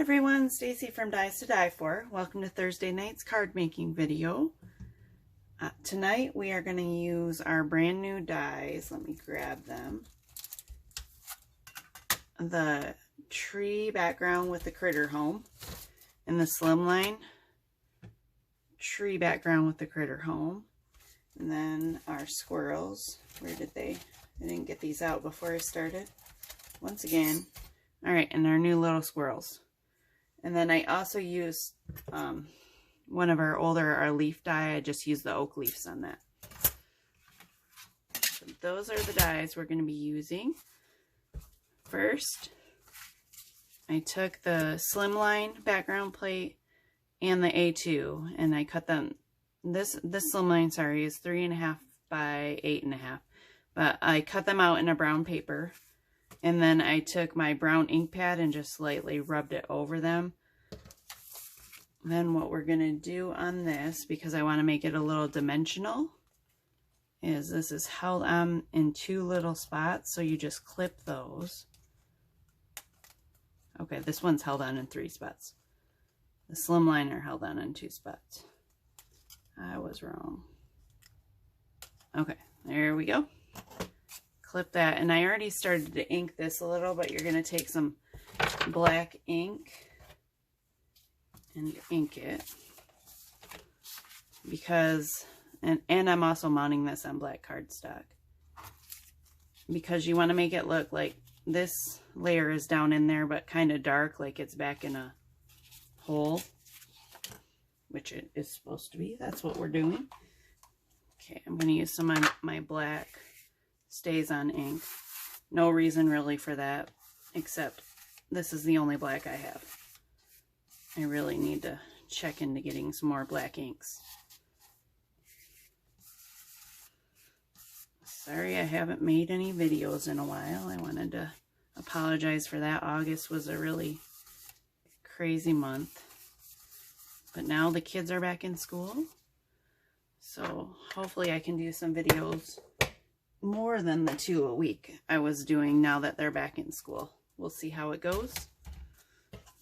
everyone, Stacy from Dies to Die For. Welcome to Thursday night's card making video. Tonight we are going to use our brand new dies. Let me grab them. The tree background with the critter home and the slimline tree background with the critter home. And then our squirrels. Where did they? I didn't get these out before I started. Once again. Alright, and our new little squirrels. And then I also used one of our leaf die. I just used the oak leaves on that. So those are the dies we're going to be using. First, I took the slimline background plate and the A2 and I cut them. This slimline, sorry, is 3.5 by 8.5. But I cut them out in a brown paper. And then I took my brown ink pad and just lightly rubbed it over them. Then what we're going to do on this, because I want to make it a little dimensional, is this is held on in 2 little spots. So you just clip those. Okay, this one's held on in 3 spots. The slimline are held on in 2 spots. I was wrong. Okay, there we go. Clip that, and I already started to ink this a little, but you're going to take some black ink and ink it, because and I'm also mounting this on black cardstock, because you want to make it look like this layer is down in there but kind of dark, like it's back in a hole, which it is supposed to be. That's what we're doing. Okay, I'm going to use some of my black Stays On ink. No reason really for that, except this is the only black I have. I really need to check into getting some more black inks. Sorry I haven't made any videos in a while. I wanted to apologize for that. August was a really crazy month. But now the kids are back in school. So hopefully I can do some videos more than the 2 a week I was doing now that they're back in school. We'll see how it goes.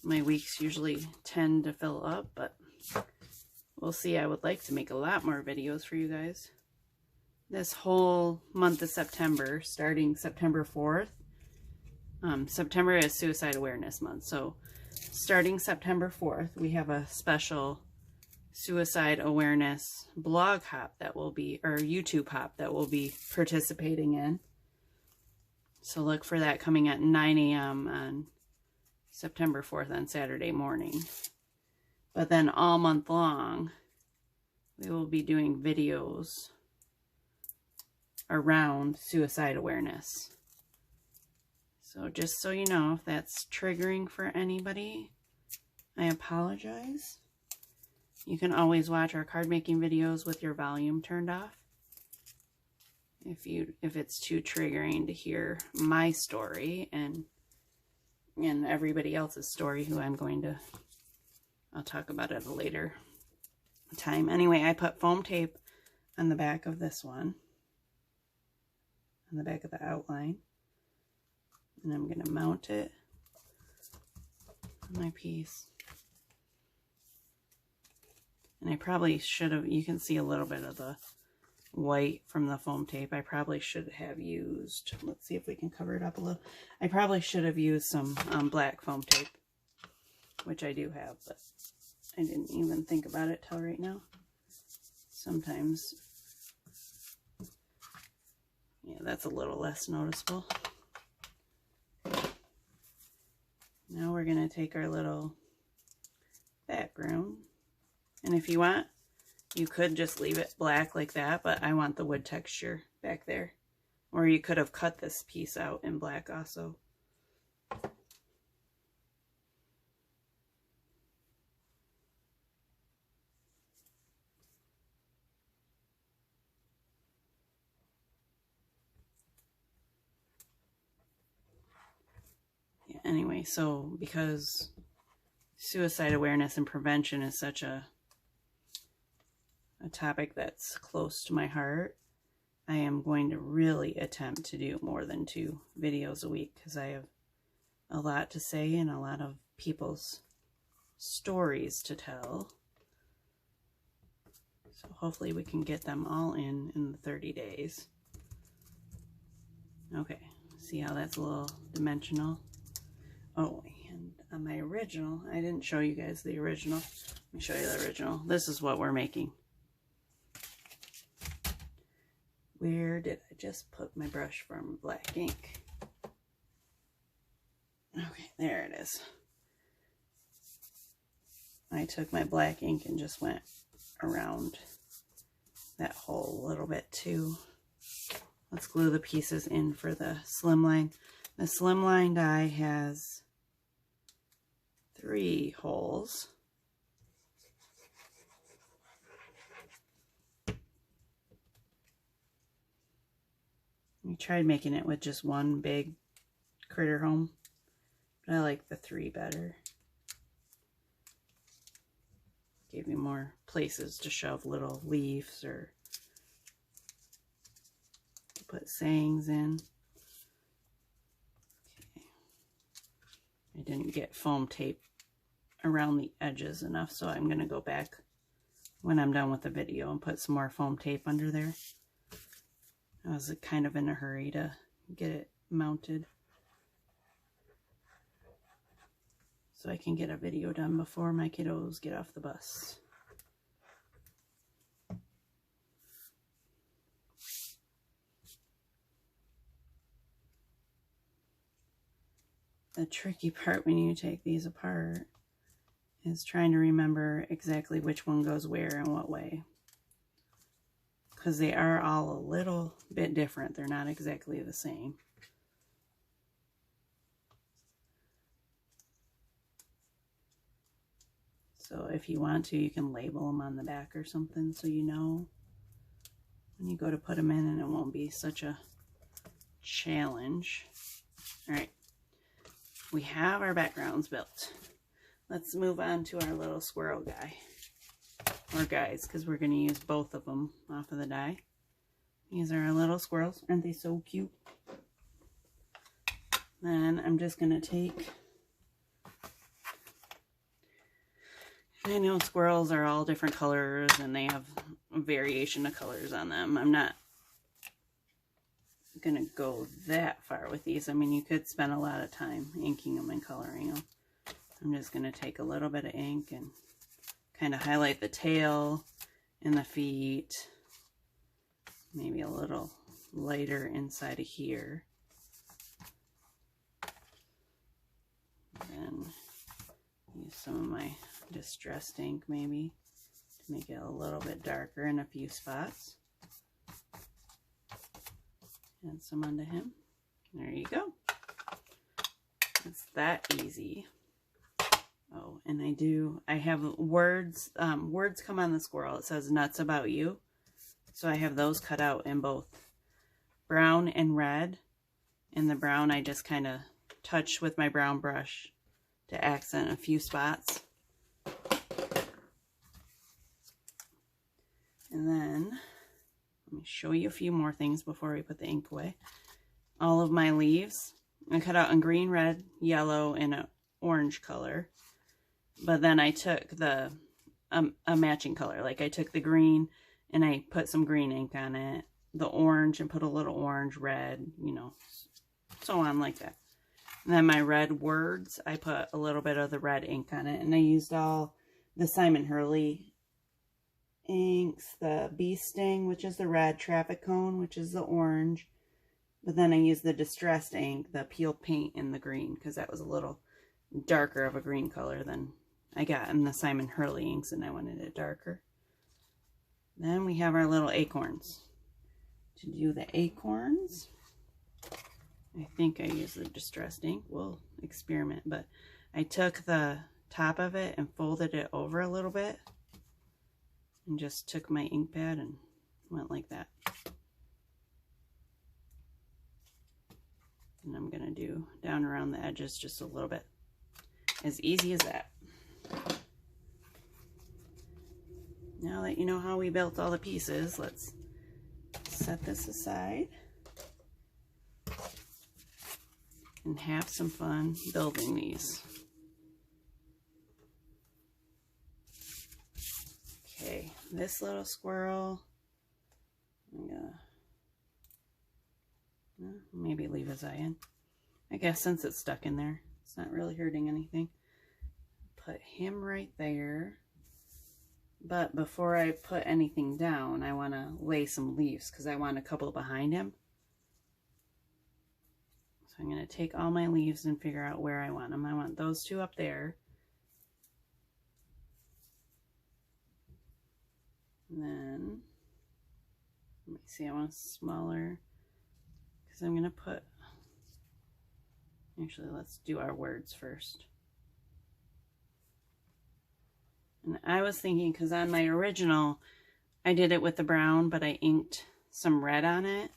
My weeks usually tend to fill up, but we'll see. I would like to make a lot more videos for you guys. This whole month of September, starting September 4th, September is Suicide Awareness Month, so starting September 4th, we have a special Suicide Awareness blog hop that will be, or YouTube hop that we'll be participating in. So look for that coming at 9 a.m. on September 4th on Saturday morning. But then all month long, we will be doing videos around suicide awareness. So just so you know, if that's triggering for anybody, I apologize. You can always watch our card making videos with your volume turned off. If it's too triggering to hear my story and everybody else's story who I'll talk about at a later time. Anyway, I put foam tape on the back of this one, on the back of the outline, and I'm going to mount it on my piece. And I probably should have, you can see a little bit of the white from the foam tape. I probably should have used, let's see if we can cover it up a little. I probably should have used some black foam tape, which I do have, but I didn't even think about it till right now. Sometimes, yeah, that's a little less noticeable. Now we're going to take our little background. And if you want, you could just leave it black like that, but I want the wood texture back there. Or you could have cut this piece out in black also. Yeah, anyway, so because suicide awareness and prevention is such a topic that's close to my heart, I am going to really attempt to do more than 2 videos a week, because I have a lot to say and a lot of people's stories to tell. So hopefully we can get them all in the 30 days. Okay, see how that's a little dimensional? Oh, and on my original, I didn't show you guys the original. Let me show you the original. This is what we're making. Where did I just put my brush from black ink? Okay, there it is. I took my black ink and just went around that hole a little bit too. Let's glue the pieces in for the slimline. The slimline die has 3 holes. We tried making it with just one big critter home, but I like the 3 better. Gave me more places to shove little leaves or put sayings in. Okay. I didn't get foam tape around the edges enough, so I'm going to go back when I'm done with the video and put some more foam tape under there. I was kind of in a hurry to get it mounted so I can get a video done before my kiddos get off the bus. The tricky part when you take these apart is trying to remember exactly which one goes where and what way. Because they are all a little bit different. They're not exactly the same. So if you want to, you can label them on the back or something so you know when you go to put them in, and it won't be such a challenge. All right. We have our backgrounds built. Let's move on to our little squirrel guy. Or guys, because we're going to use both of them off of the die. These are our little squirrels. Aren't they so cute? Then I'm just going to take... I know squirrels are all different colors and they have a variation of colors on them. I'm not going to go that far with these. I mean, you could spend a lot of time inking them and coloring them. I'm just going to take a little bit of ink and kind of highlight the tail and the feet. Maybe a little lighter inside of here. And then use some of my distressed ink maybe to make it a little bit darker in a few spots. Add some onto him. There you go. It's that easy. Oh, and I have words, words come on the squirrel. It says nuts about you. So I have those cut out in both brown and red. And the brown I just kind of touch with my brown brush to accent a few spots. And then, let me show you a few more things before we put the ink away. All of my leaves, I cut out in green, red, yellow, and an orange color. But then I took the, a matching color. Like I took the green and I put some green ink on it. The orange and put a little orange, red, you know, so on like that. And then my red words, I put a little bit of the red ink on it. And I used all the Simon Hurley inks, the Bee Sting, which is the red, Traffic Cone, which is the orange. But then I used the distressed ink, the Peel Paint in the green, because that was a little darker of a green color than I got in the Simon Hurley inks, and I wanted it darker. Then we have our little acorns. To do the acorns, I think I used the distressed ink. We'll experiment, but I took the top of it and folded it over a little bit and just took my ink pad and went like that. And I'm going to do down around the edges just a little bit. As easy as that. Now that you know how we built all the pieces, let's set this aside and have some fun building these. this little squirrel, I'm gonna maybe leave his eye in. I guess since it's stuck in there, it's not really hurting anything. Put him right there. But before I put anything down, I want to lay some leaves because I want a couple behind him. So I'm going to take all my leaves and figure out where I want them. I want those two up there. And then, let me see, I want smaller because I'm going to put, actually let's do our words first. And I was thinking, because on my original, I did it with the brown, but I inked some red on it.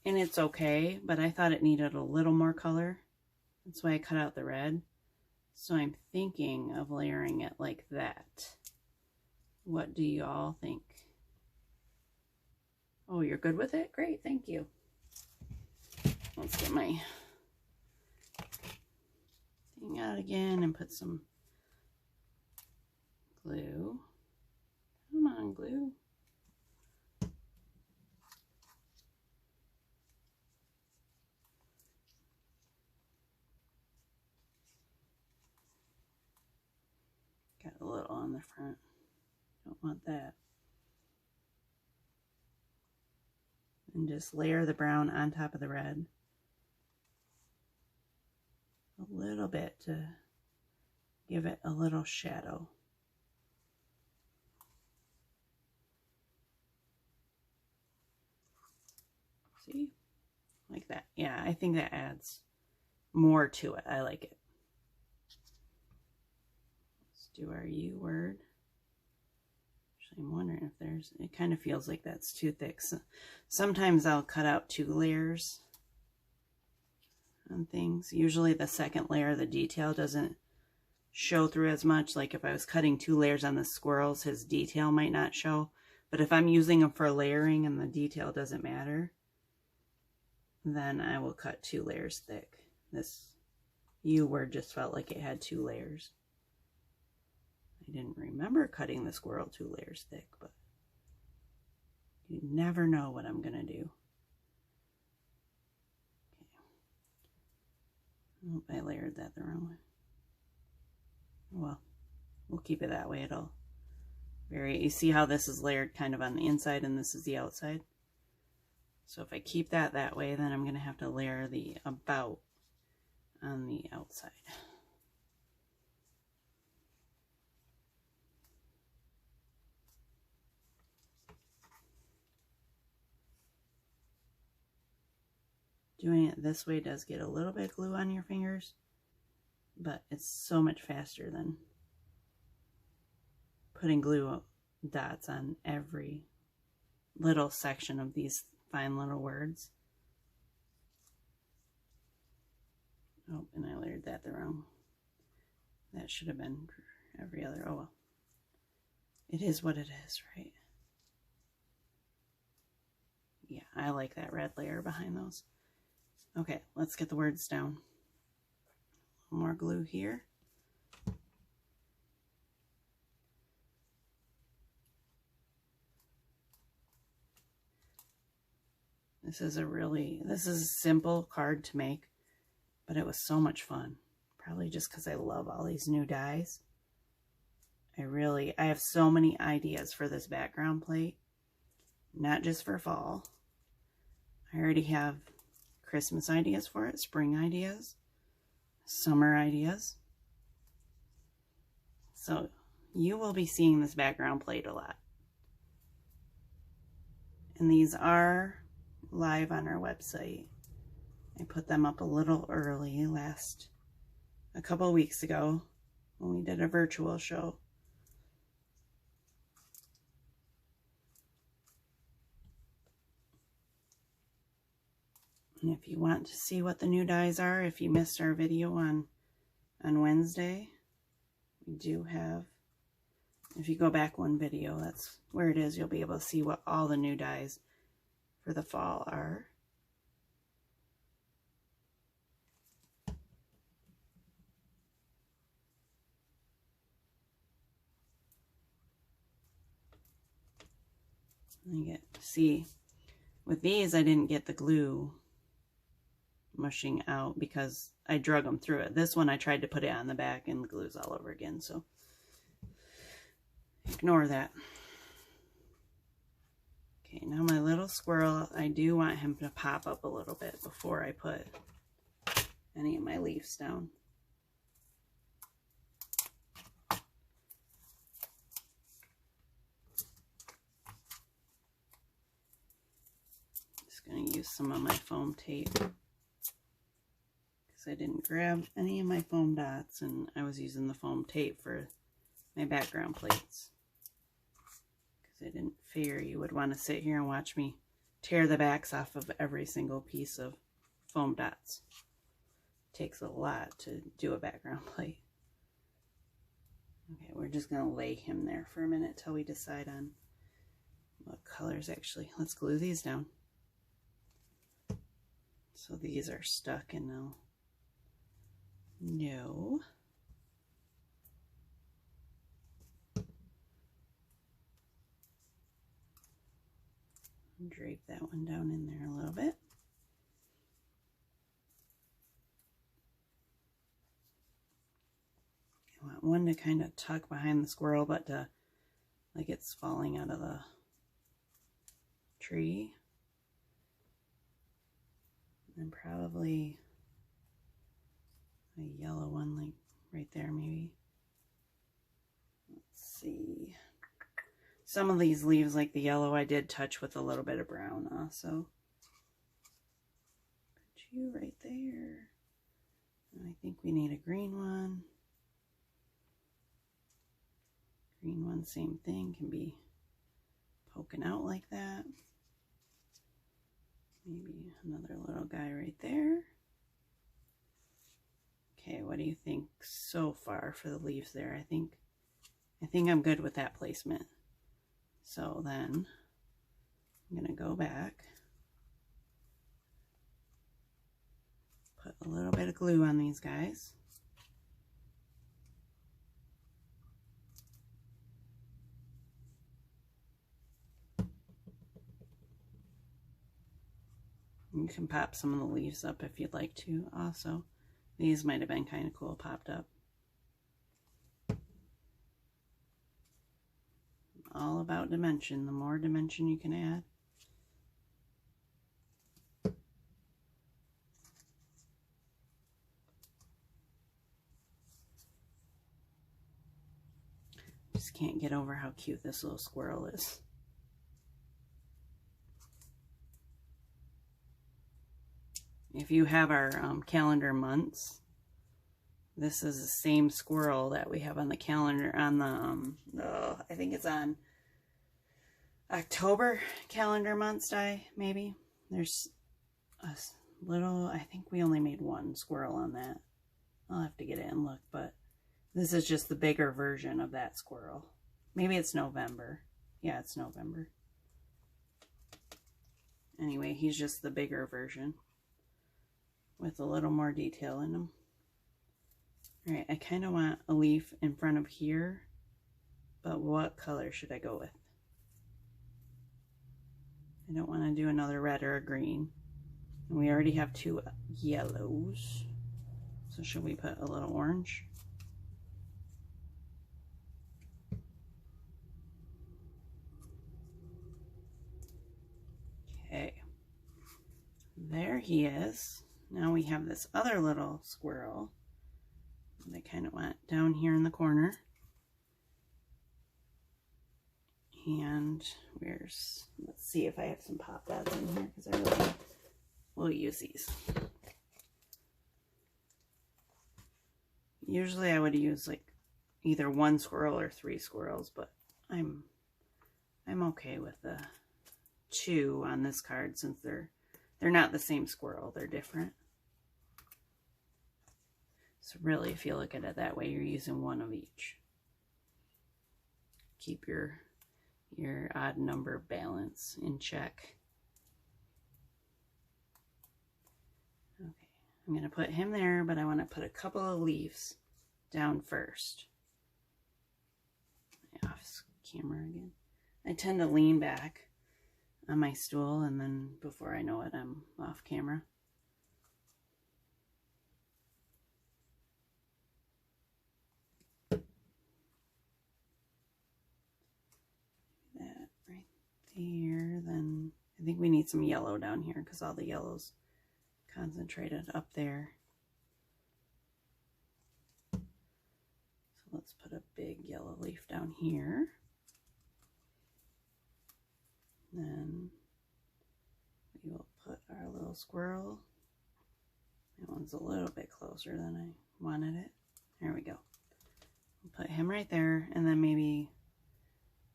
And it's okay, but I thought it needed a little more color. That's why I cut out the red. So I'm thinking of layering it like that. What do you all think? Oh, you're good with it? Great, thank you. Let's get my thing out again and put some glue. Come on, glue. Got a little on the front. Don't want that. And just layer the brown on top of the red. A little bit to give it a little shadow. See? Like that. Yeah, I think that adds more to it. I like it. Let's do our U word. Actually, I'm wondering if there's, it kind of feels like that's too thick. So sometimes I'll cut out 2 layers on things. Usually the second layer, the detail doesn't show through as much. Like if I was cutting 2 layers on the squirrels, his detail might not show. But if I'm using them for layering and the detail doesn't matter, then I will cut 2 layers thick. This U word just felt like it had 2 layers. I didn't remember cutting the squirrel 2 layers thick, but you never know what I'm gonna do. Okay. Oh, I layered that the wrong way. Well, we'll keep it that way. It'll you see how this is layered kind of on the inside and this is the outside? So if I keep that way, then I'm going to have to layer the about on the outside. Doing it this way does get a little bit of glue on your fingers, but it's so much faster than putting glue dots on every little section of these fine little words. Oh, and I layered that the wrong. That should have been every other. Oh well. It is what it is, right? Yeah, I like that red layer behind those. Okay, let's get the words down. More glue here. This is a simple card to make, but it was so much fun. Probably just because I love all these new dies. I have so many ideas for this background plate, not just for fall. I already have Christmas ideas for it, spring ideas, summer ideas. So you will be seeing this background plate a lot. And these are live on our website. I put them up a little early a couple of weeks ago when we did a virtual show. And if you want to see what the new dies are, if you missed our video on Wednesday, we do have, if you go back one video, that's where it is. You'll be able to see what all the new dies for the fall are. See, with these I didn't get the glue mushing out because I drug them through it. This one I tried to put it on the back and the glue's all over again, so ignore that. Okay, now my little squirrel, I do want him to pop up a little bit before I put any of my leaves down. Just going to use some of my foam tape because I didn't grab any of my foam dots and I was using the foam tape for my background plates. I didn't figure you would want to sit here and watch me tear the backs off of every single piece of foam dots. It takes a lot to do a background plate. Okay, we're just going to lay him there for a minute till we decide on what colors actually. Let's glue these down. So these are stuck and now. No. Drape that one down in there a little bit. I want one to kind of tuck behind the squirrel, but to, like it's falling out of the tree. And probably a yellow one, like right there maybe. Let's see. Some of these leaves, like the yellow, I did touch with a little bit of brown also. Put you right there. And I think we need a green one. Green one, same thing, can be poking out like that. Maybe another little guy right there. Okay, what do you think so far for the leaves there? I think I'm good with that placement. So then I'm going to go back, put a little bit of glue on these guys. You can pop some of the leaves up if you'd like to also. These might have been kind of cool popped up. All about dimension. The more dimension you can add. Just can't get over how cute this little squirrel is. If you have our calendar months, this is the same squirrel that we have on the calendar, on the, I think it's on October calendar months maybe. There's a little, I think we only made one squirrel on that. I'll have to get it and look, but this is just the bigger version of that squirrel. Maybe it's November. Yeah, it's November. Anyway, he's just the bigger version with a little more detail in him. All right, I kind of want a leaf in front of here, but what color should I go with? I don't want to do another red or a green. And we already have two yellows. So should we put a little orange? Okay. There he is. Now we have this other little squirrel that I kind of want down here in the corner. And let's see if I have some pop dots in here because I really will use these. Usually I would use like either one squirrel or 3 squirrels, but I'm okay with the 2 on this card since they're not the same squirrel, they're different. So really, if you look at it that way, you're using 1 of each. Keep your odd number balance in check. Okay, I'm going to put him there, but I want to put a couple of leaves down first. Off camera again. I tend to lean back on my stool, and then before I know it, I'm off camera. That right there. Then I think we need some yellow down here because all the yellow's concentrated up there. So let's put a big yellow leaf down here. Then we will put our little squirrel. That one's a little bit closer than I wanted it. There we go. We'll put him right there, and then maybe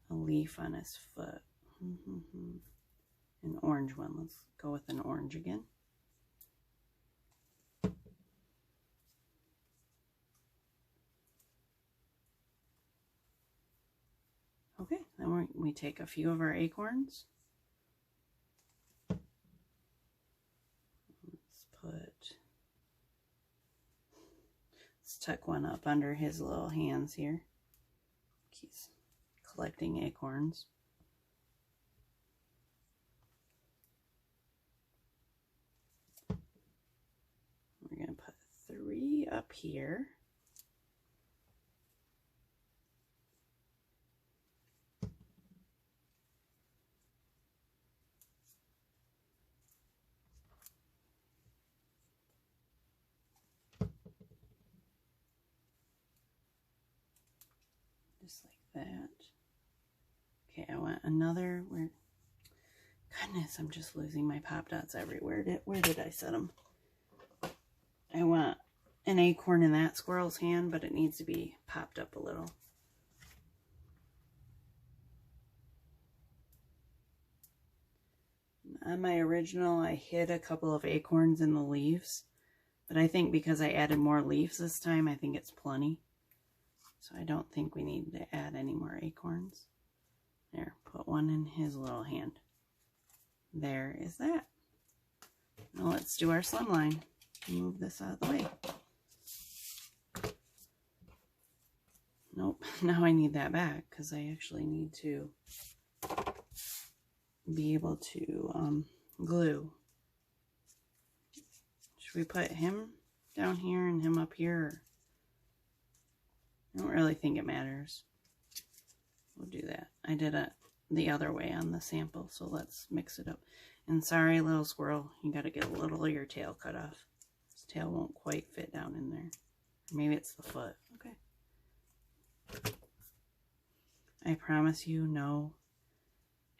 a leaf on his foot. An orange one. Let's go with an orange again. Okay, then we take a few of our acorns. Let's tuck one up under his little hands here. He's collecting acorns. We're going to put 3 up here. Just like that. Okay, I want another. Goodness, I'm just losing my pop dots everywhere. Where did I set them? I want an acorn in that squirrel's hand, but it needs to be popped up a little. On my original, I hid a couple of acorns in the leaves, but I think because I added more leaves this time, I think it's plenty. So I don't think we need to add any more acorns. There, put one in his little hand. There is that. Now let's do our slim line. Move this out of the way. Nope, now I need that back because I actually need to be able to glue. Should we put him down here and him up here? I don't really think it matters. We'll do that. I did it the other way on the sample, so let's mix it up. And sorry, little squirrel, you got to get a little of your tail cut off. His tail won't quite fit down in there. Maybe it's the foot. Okay. I promise you, no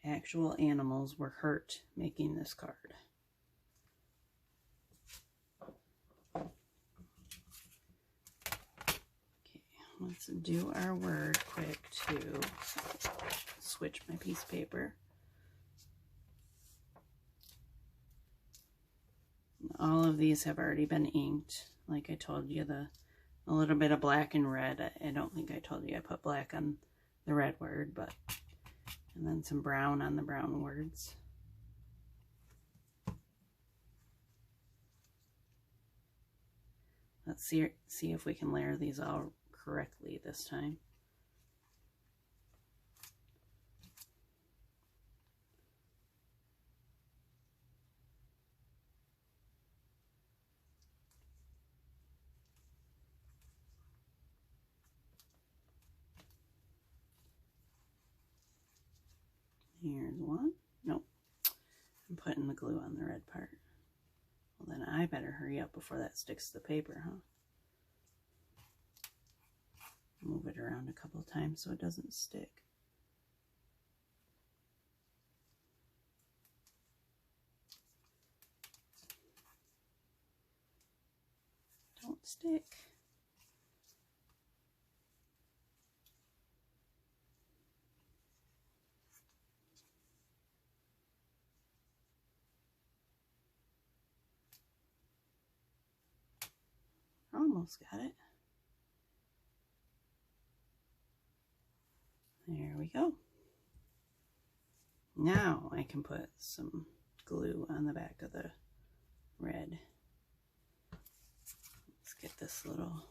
actual animals were hurt making this card. Let's do our word quick too. Switch my piece of paper. All of these have already been inked. Like I told you, a little bit of black and red. I don't think I told you I put black on the red word, but and then some brown on the brown words. Let's see if we can layer these all correctly this time. Here's one. Nope. I'm putting the glue on the red part. Well, then I better hurry up before that sticks to the paper, huh? Move it around a couple of times so it doesn't stick. Don't stick. Almost got it. There we go. Now I can put some glue on the back of the red. Let's get this little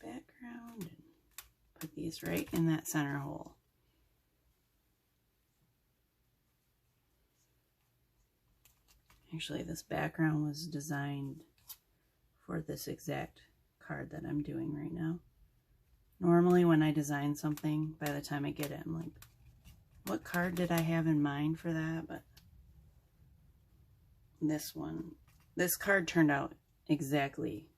background and put these right in that center hole. Actually, this background was designed for this exact card that I'm doing right now. Normally when I design something, by the time I get it, I'm like, what card did I have in mind for that? But this card turned out exactly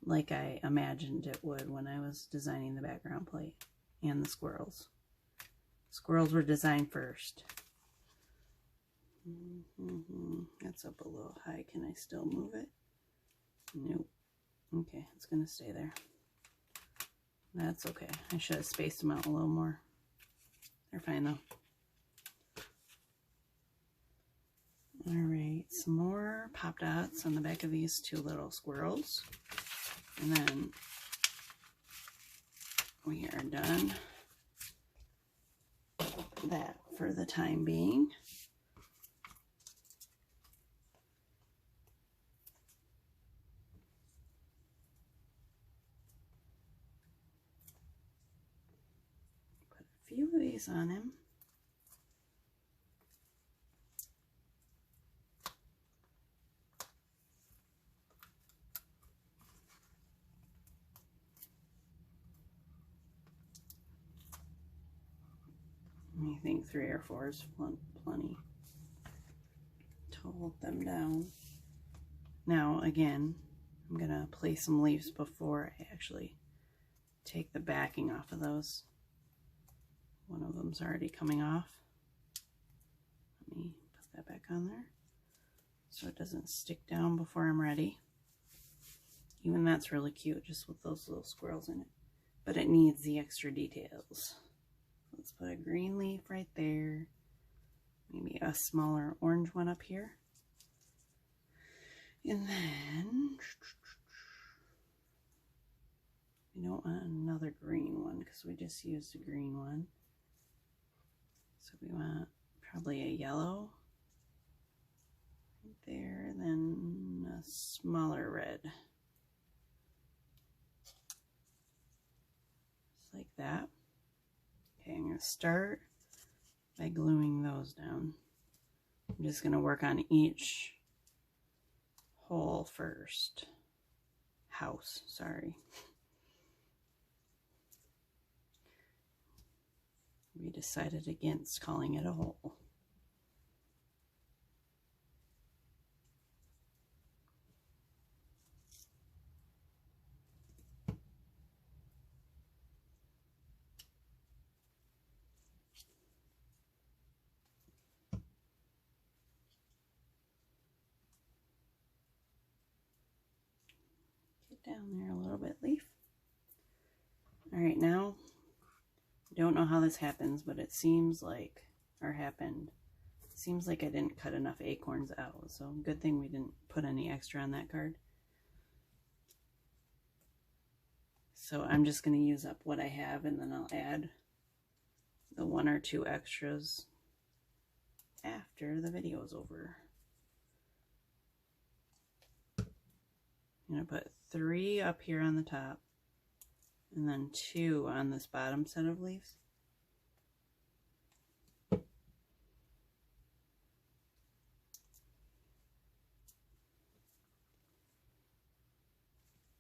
like I imagined it would when I was designing the background plate and the squirrels. Squirrels were designed first. That's up a little high. Can I still move it? Nope. Okay, it's going to stay there. That's okay. I should have spaced them out a little more. They're fine though. Alright, some more pop dots on the back of these two little squirrels. And then we are done that for the time being. Put a few of these on him. I think 3 or 4 is plenty to hold them down. Now again, I'm going to place some leaves before I actually take the backing off of those. One of them's already coming off. Let me put that back on there so it doesn't stick down before I'm ready. Even that's really cute, just with those little squirrels in it. But it needs the extra details. Let's put a green leaf right there. Maybe a smaller orange one up here. And then we don't want another green one because we just used a green one. So we want probably a yellow right there, and then a smaller red. Just like that. Okay, I'm going to start by gluing those down. I'm just going to work on each hole first. House, sorry. We decided against calling it a hole. Down there a little bit, leaf. All right, now I don't know how this happens, but it seems like, or happened, it seems like I didn't cut enough acorns out, so good thing we didn't put any extra on that card. So I'm just going to use up what I have, and then I'll add the 1 or 2 extras after the video is over. I'm going to put 3 up here on the top, and then 2 on this bottom set of leaves.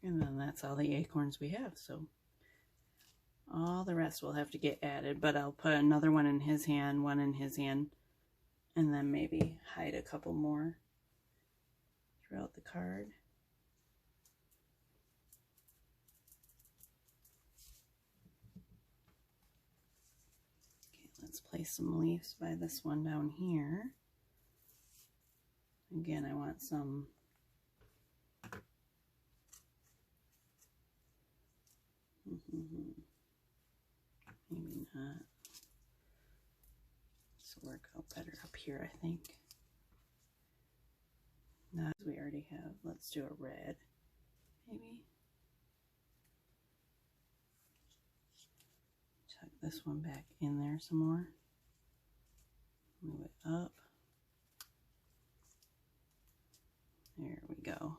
And then that's all the acorns we have, so all the rest will have to get added, but I'll put another one in his hand, one in his hand, and then maybe hide a couple more throughout the card. Let's place some leaves by this one down here. Again, I want some maybe not. This will work out better up here, I think. Not as we already have. Let's do a red, maybe. Tuck this one back in there some more. Move it up. There we go.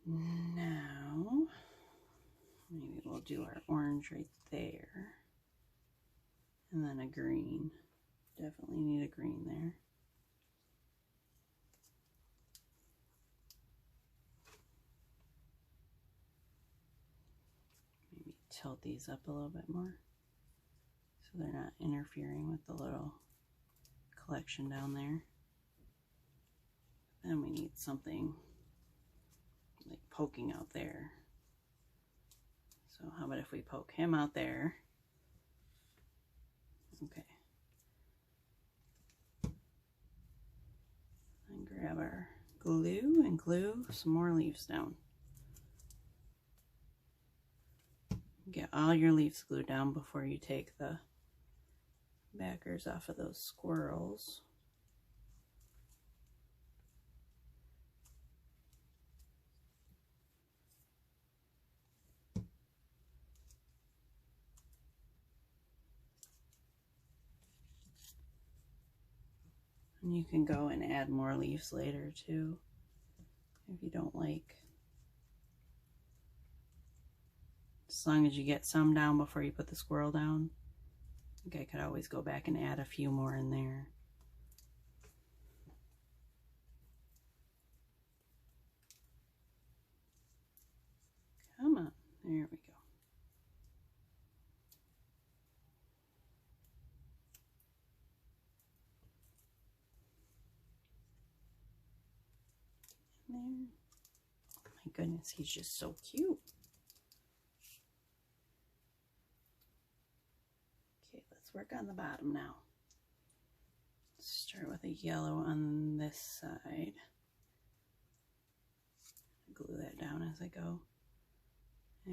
Now, maybe we'll do our orange right there. And then a green. Definitely need a green there. tilt these up a little bit more so they're not interfering with the little collection down there. Then we need something like poking out there. So how about if we poke him out there? Okay. And grab our glue and glue some more leaves down. Get all your leaves glued down before you take the backers off of those squirrels. And you can go and add more leaves later too, if you don't like. As long as you get some down before you put the squirrel down. I think I could always go back and add a few more in there. Come on, there we go. There. Oh my goodness, he's just so cute. Okay, let's work on the bottom now. Start with a yellow on this side. Glue that down as I go.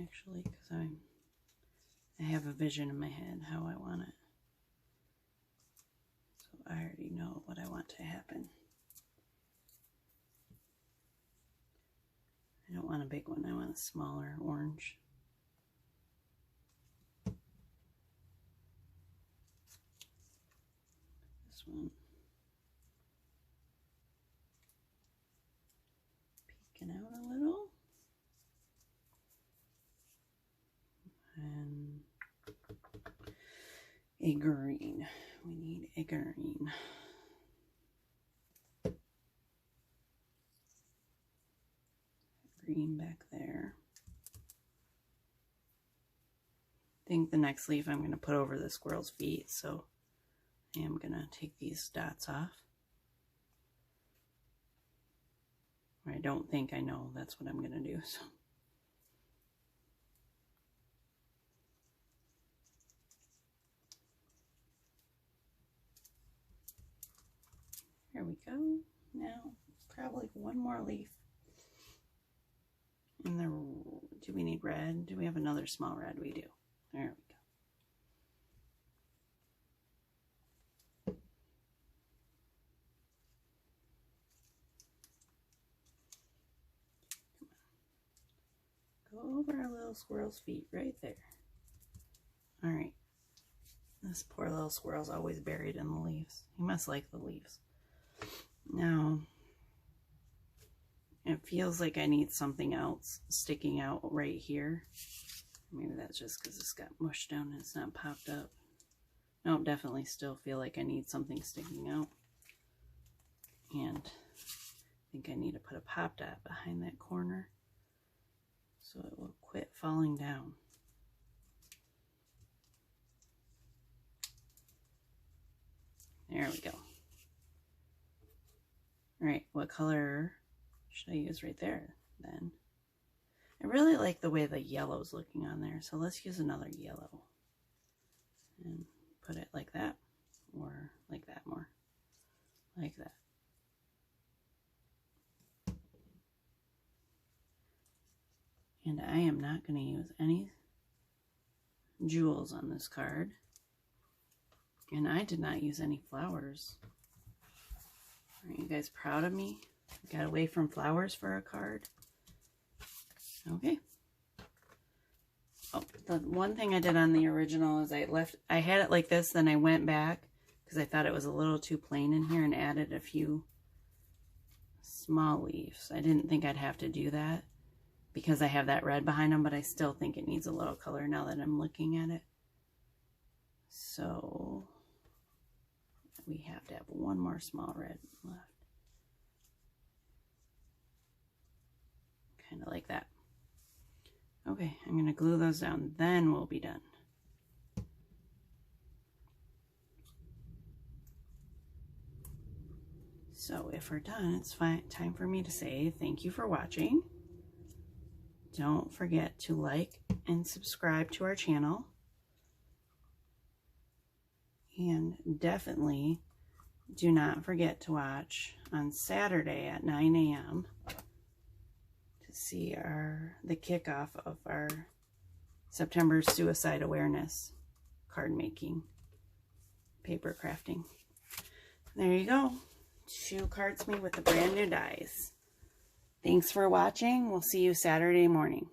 Actually, because I have a vision in my head how I want it. So I already know what I want to happen. I don't want a big one, I want a smaller orange. This one. Peeking out a little. And a green. We need a green. Green back there. I think the next leaf I'm going to put over the squirrel's feet, so I am going to take these dots off. Or I don't think, I know that's what I'm going to do. So there we go. Now probably one more leaf. And do we need red? Do we have another small red? We do. There we go. Go over our little squirrel's feet right there. All right. This poor little squirrel's always buried in the leaves. He must like the leaves. Now, it feels like I need something else sticking out right here. Maybe that's just because it's got mushed down and it's not popped up. No, definitely still feel like I need something sticking out. And I think I need to put a pop dot behind that corner so it will quit falling down. There we go. All right, what color should I use right there then? I really like the way the yellow's looking on there, so let's use another yellow and put it like that, or like that more, like that. And I am not going to use any jewels on this card, and I did not use any flowers. Aren't you guys proud of me? I got away from flowers for a card. Okay. Oh, the one thing I did on the original is I had it like this, then I went back because I thought it was a little too plain in here and added a few small leaves. I didn't think I'd have to do that because I have that red behind them, but I still think it needs a little color now that I'm looking at it. So we have to have one more small red left. Kind of like that. Okay. Okay, I'm going to glue those down, then we'll be done. So if we're done, it's time for me to say thank you for watching. Don't forget to like and subscribe to our channel. And definitely do not forget to watch on Saturday at 9 a.m. to see the kickoff of our September Suicide Awareness card making, paper crafting. There you go. 2 cards made with the brand new dies. Thanks for watching. We'll see you Saturday morning.